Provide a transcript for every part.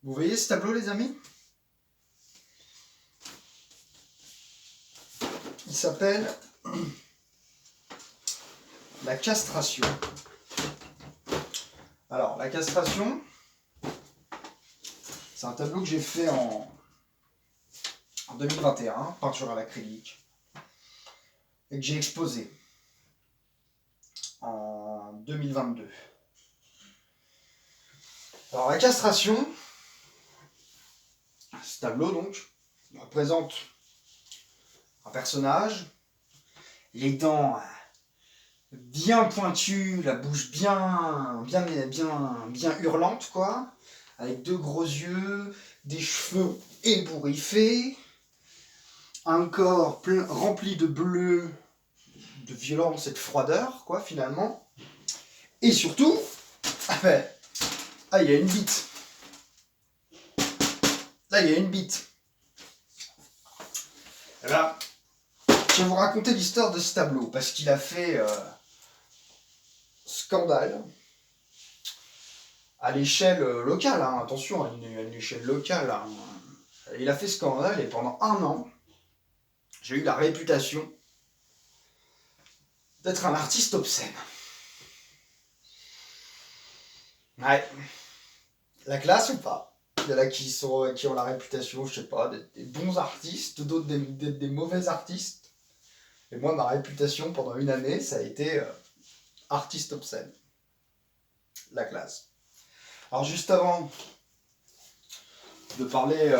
Vous voyez ce tableau, les amis? Il s'appelle la castration. Alors, la castration, c'est un tableau que j'ai fait en 2021, peinture à l'acrylique, et que j'ai exposé en 2022. Alors, la castration, ce tableau donc, représente un personnage, les dents bien pointues, la bouche bien hurlante, quoi, avec deux gros yeux, des cheveux ébouriffés, un corps rempli de bleu, de violence et de froideur, quoi, finalement. Et surtout, il y a une bite. Là, il y a une bite. Et là, je vais vous raconter l'histoire de ce tableau, parce qu'il a fait scandale à l'échelle locale, hein, attention, à une échelle locale. Hein. Il a fait scandale et pendant un an, j'ai eu la réputation d'être un artiste obscène. Ouais. La classe ou pas? Il y en a qui ont la réputation, je sais pas, d'être des bons artistes, d'autres d'être des mauvais artistes. Et moi, ma réputation pendant une année, ça a été artiste obscène. La classe. Alors juste avant de parler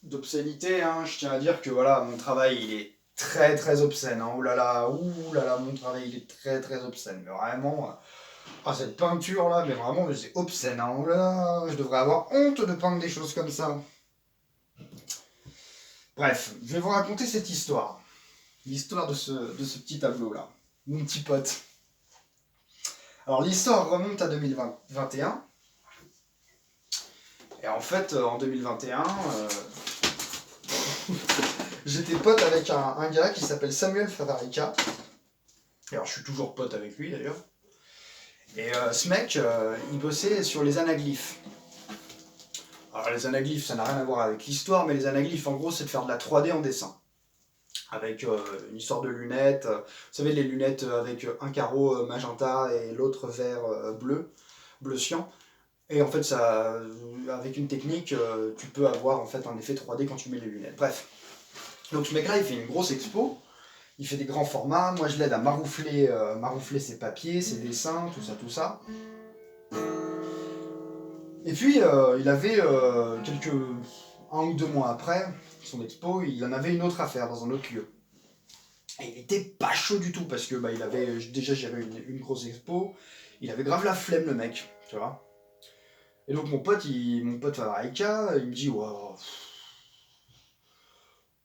d'obscénité, hein, je tiens à dire que voilà, mon travail il est très très obscène. Hein. Ouh là là, mon travail il est très très obscène. Mais vraiment, cette peinture là, mais vraiment c'est obscène. Hein. Oh là là, je devrais avoir honte de peindre des choses comme ça. Bref, je vais vous raconter cette histoire. L'histoire de ce petit tableau là. Mon petit pote. Alors l'histoire remonte à 2021. Et en fait, en 2021, j'étais pote avec un gars qui s'appelle Samuel Favarica. Alors je suis toujours pote avec lui d'ailleurs. Et ce mec, il bossait sur les anaglyphes. Alors les anaglyphes, ça n'a rien à voir avec l'histoire, mais les anaglyphes, en gros, c'est de faire de la 3D en dessin. Avec une histoire de lunettes. Vous savez, les lunettes avec un carreau magenta et l'autre vert bleu cyan. Et en fait, ça, avec une technique, tu peux avoir en fait un effet 3D quand tu mets les lunettes. Bref. Donc ce mec-là, il fait une grosse expo. Il fait des grands formats. Moi, je l'aide à maroufler ses papiers, ses dessins, tout ça. Et puis, il avait un ou deux mois après son expo, il en avait une autre à faire dans un autre lieu. Et il était pas chaud du tout parce que il avait déjà géré une grosse expo. Il avait grave la flemme, le mec, tu vois. Et donc mon pote Favarica, il me dit wow,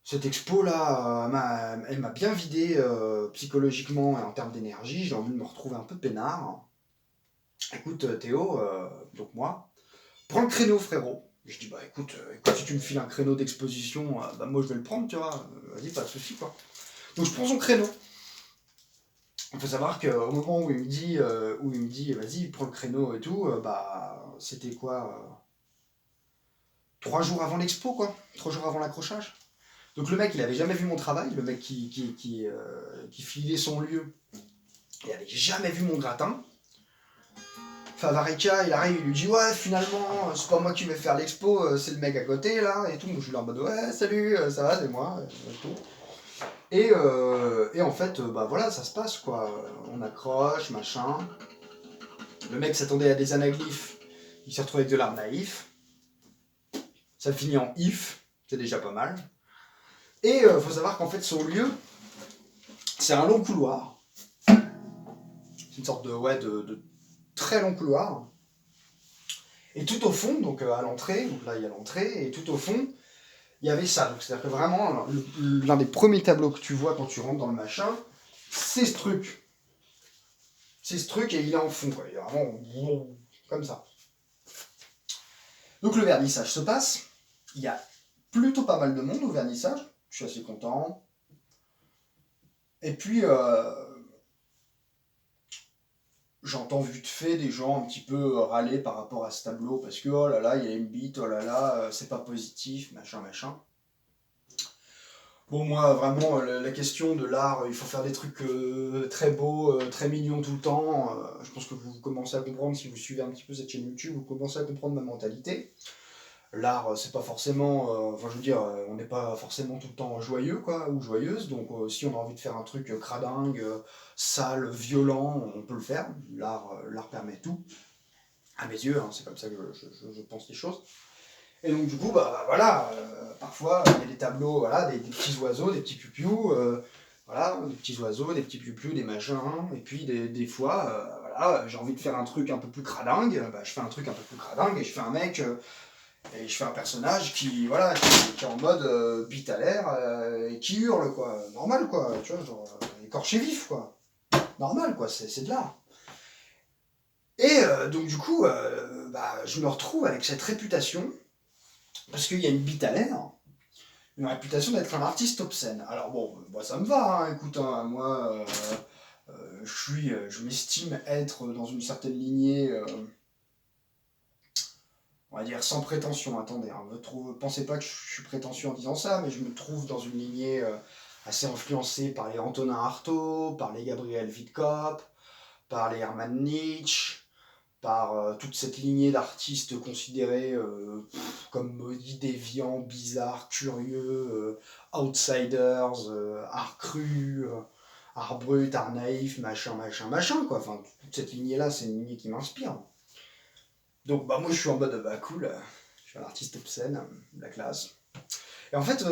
cette expo là, elle m'a bien vidé psychologiquement et en termes d'énergie. J'ai envie de me retrouver un peu peinard. Écoute Théo, donc moi, prends le créneau frérot. Je dis écoute, si tu me files un créneau d'exposition, moi je vais le prendre, tu vois. Vas-y, pas de soucis quoi. Donc je prends son créneau. Il faut savoir qu'au moment où il me dit vas-y, prends le créneau et tout, c'était quoi 3 jours avant l'expo, quoi. 3 jours avant l'accrochage. Donc le mec, il avait jamais vu mon travail, le mec qui filait son lieu, il avait jamais vu mon gratin. Favarica, il arrive, il lui dit ouais, finalement, c'est pas moi qui vais faire l'expo, c'est le mec à côté là, et tout. Moi je suis là en mode ouais, salut, ça va, c'est moi, et tout. Et en fait, voilà, ça se passe quoi. On accroche, machin. Le mec s'attendait à des anaglyphes, il s'est retrouvé avec de l'art naïf. Ça finit en if, c'est déjà pas mal. Et faut savoir qu'en fait, son lieu, c'est un long couloir. C'est une sorte de très long couloir. Et tout au fond, donc à l'entrée, donc là il y a l'entrée, et tout au fond, il y avait ça. Donc c'est-à-dire que vraiment, l'un des premiers tableaux que tu vois quand tu rentres dans le machin, c'est ce truc. C'est ce truc et il est en fond, quoi. Il est vraiment comme ça. Donc le vernissage se passe. Il y a plutôt pas mal de monde au vernissage. Je suis assez content. Et puis, j'entends vite fait des gens un petit peu râler par rapport à ce tableau, parce que oh là là, il y a une bite, oh là là, c'est pas positif, machin, machin. Bon, moi, vraiment, la question de l'art, il faut faire des trucs très beaux, très mignons tout le temps. Je pense que vous commencez à comprendre, si vous suivez un petit peu cette chaîne YouTube, vous commencez à comprendre ma mentalité. L'art, c'est pas forcément. Enfin, je veux dire, on n'est pas forcément tout le temps joyeux, quoi, ou joyeuse. Donc, si on a envie de faire un truc cradingue, sale, violent, on peut le faire. L'art permet tout. À mes yeux, hein, c'est comme ça que je pense les choses. Et donc du coup, bah voilà, parfois il y a des tableaux, voilà, des petits oiseaux, des petits pupious, voilà, des petits oiseaux, des petits pupious, des machins, et puis des fois, voilà, j'ai envie de faire un truc un peu plus cradingue, bah, je fais un truc un peu plus cradingue, et je fais un mec, et je fais un personnage qui, voilà, qui est en mode bite à l'air, et qui hurle, quoi, normal, quoi, tu vois, genre, écorché vif, quoi, normal, quoi, c'est de l'art. Et donc du coup, bah, je me retrouve avec cette réputation, parce qu'il y a une bite à l'air, une réputation d'être un artiste obscène. Alors bon, moi ça me va, hein, écoute, hein, moi je m'estime être dans une certaine lignée, on va dire sans prétention, attendez, hein, pensez pas que je suis prétentieux en disant ça, mais je me trouve dans une lignée assez influencée par les Antonin Artaud, par les Gabriel Witkop, par les Hermann Nietzsche, par toute cette lignée d'artistes considérés comme maudits, déviants, bizarres, curieux, outsiders, art cru, art brut, art naïf, machin, machin, machin, quoi. Enfin, toute cette lignée-là, c'est une lignée qui m'inspire. Donc, bah, moi, je suis en mode, bah, cool, je suis un artiste obscène, de la classe. Et en fait,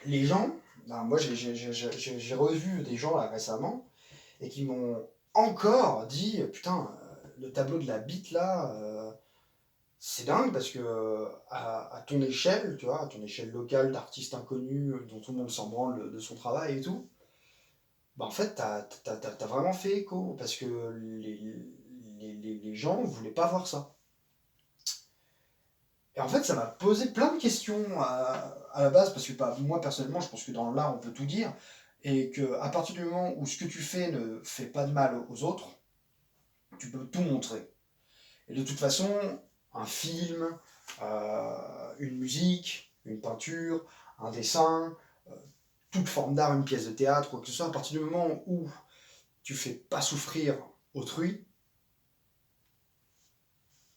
les gens, bah, moi, j'ai revu des gens là récemment, et qui m'ont encore dit, putain, le tableau de la bite là, c'est dingue parce que à ton échelle, tu vois, à ton échelle locale d'artiste inconnu dont tout le monde s'en branle de son travail et tout, bah en fait, t'as vraiment fait écho parce que les gens voulaient pas voir ça. Et en fait, ça m'a posé plein de questions à la base parce que bah, moi personnellement, je pense que dans l'art, on peut tout dire et que à partir du moment où ce que tu fais ne fait pas de mal aux autres, tu peux tout montrer. Et de toute façon, un film, une musique, une peinture, un dessin, euh, toute forme d'art, une pièce de théâtre, quoi que ce soit, à partir du moment où tu fais pas souffrir autrui,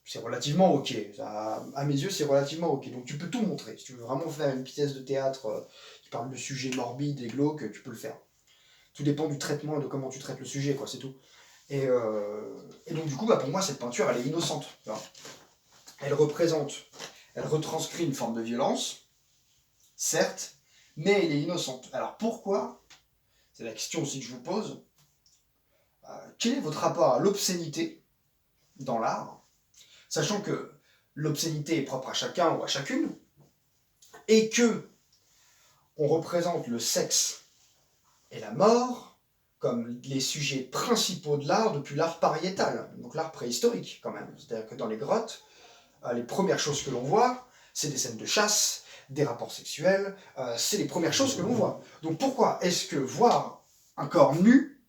c'est relativement ok. Ça, à mes yeux, c'est relativement ok. Donc tu peux tout montrer. Si tu veux vraiment faire une pièce de théâtre qui parle de sujets morbides et glauques, tu peux le faire. Tout dépend du traitement et de comment tu traites le sujet, quoi, c'est tout. Et donc du coup, bah, pour moi, cette peinture, elle est innocente. Tu vois. Elle représente, elle retranscrit une forme de violence, certes, mais elle est innocente. Alors pourquoi? C'est la question aussi que je vous pose. Quel est votre rapport à l'obscénité dans l'art? Sachant que l'obscénité est propre à chacun ou à chacune, et que on représente le sexe et la mort comme les sujets principaux de l'art depuis l'art pariétal, donc l'art préhistorique quand même. C'est-à-dire que dans les grottes, les premières choses que l'on voit, c'est des scènes de chasse, des rapports sexuels, c'est les premières choses que l'on voit. Donc pourquoi est-ce que voir un corps nu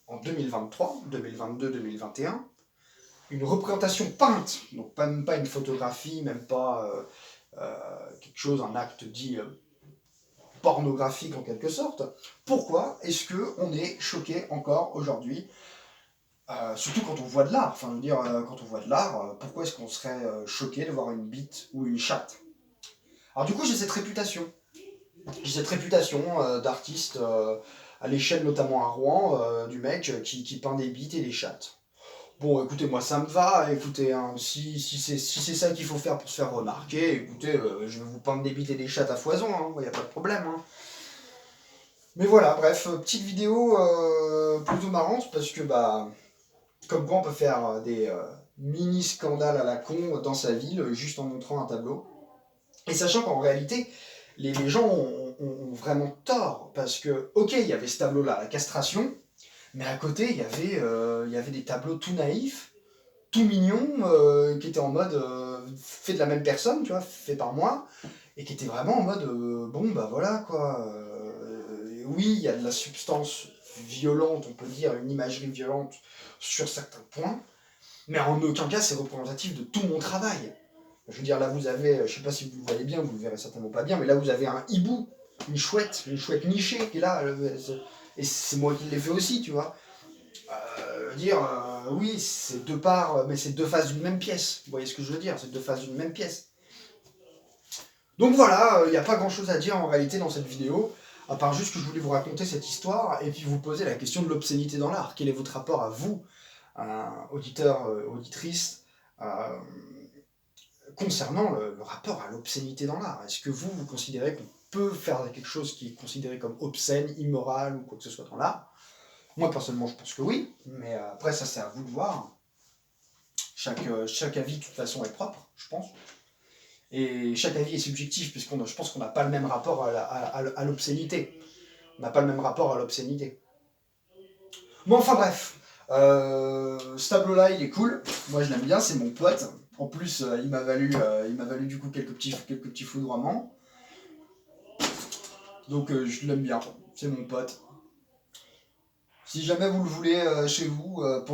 en 2023, 2022, 2021, une représentation peinte, donc même pas une photographie, même pas quelque chose, un acte dit pornographique en quelque sorte, pourquoi est-ce qu'on est choqué encore aujourd'hui, surtout quand on voit de l'art, enfin je veux dire, quand on voit de l'art, pourquoi est-ce qu'on serait choqué de voir une bite ou une chatte? Alors du coup j'ai cette réputation, d'artiste à l'échelle notamment à Rouen, du mec qui peint des bites et des chattes. Bon, écoutez, moi ça me va, écoutez, hein, si c'est ça qu'il faut faire pour se faire remarquer, écoutez, je vais vous peindre des bites et des chattes à foison, il n'y a pas de problème. Hein. Mais voilà, bref, petite vidéo plutôt marrante parce que, bah, comme quoi on peut faire des mini-scandales à la con dans sa ville juste en montrant un tableau. Et sachant qu'en réalité, les gens ont vraiment tort parce que, ok, il y avait ce tableau-là, la castration, mais à côté, il y avait des tableaux tout naïfs tout mignon, qui était en mode fait de la même personne, tu vois, fait par moi, et qui était vraiment en mode bon bah voilà quoi, oui, il y a de la substance violente, on peut dire, une imagerie violente sur certains points, mais en aucun cas c'est représentatif de tout mon travail. Je veux dire, là vous avez, je sais pas si vous le voyez bien, vous le verrez certainement pas bien, mais là vous avez un hibou, une chouette nichée qui est là, et c'est moi qui l'ai fait aussi, tu vois. Oui, c'est deux parts, mais c'est deux faces d'une même pièce. Vous voyez ce que je veux dire? C'est deux faces d'une même pièce. Donc voilà, il n'y a pas grand chose à dire en réalité dans cette vidéo, à part juste que je voulais vous raconter cette histoire et puis vous poser la question de l'obscénité dans l'art. Quel est votre rapport à vous, auditeur, auditrice, concernant le rapport à l'obscénité dans l'art? Est-ce que vous considérez qu'on peut faire quelque chose qui est considéré comme obscène, immoral ou quoi que ce soit dans l'art? Moi personnellement je pense que oui, mais après ça c'est à vous de voir. Chaque avis de toute façon est propre, je pense. Et chaque avis est subjectif, je pense qu'on n'a pas le même rapport à l'obscénité. On n'a pas le même rapport à l'obscénité. Bon, enfin bref. Ce tableau-là, il est cool. Moi, je l'aime bien, c'est mon pote. En plus, il m'a valu du coup quelques petits foudroiements. Donc, je l'aime bien. C'est mon pote. Si jamais vous le voulez chez vous, pour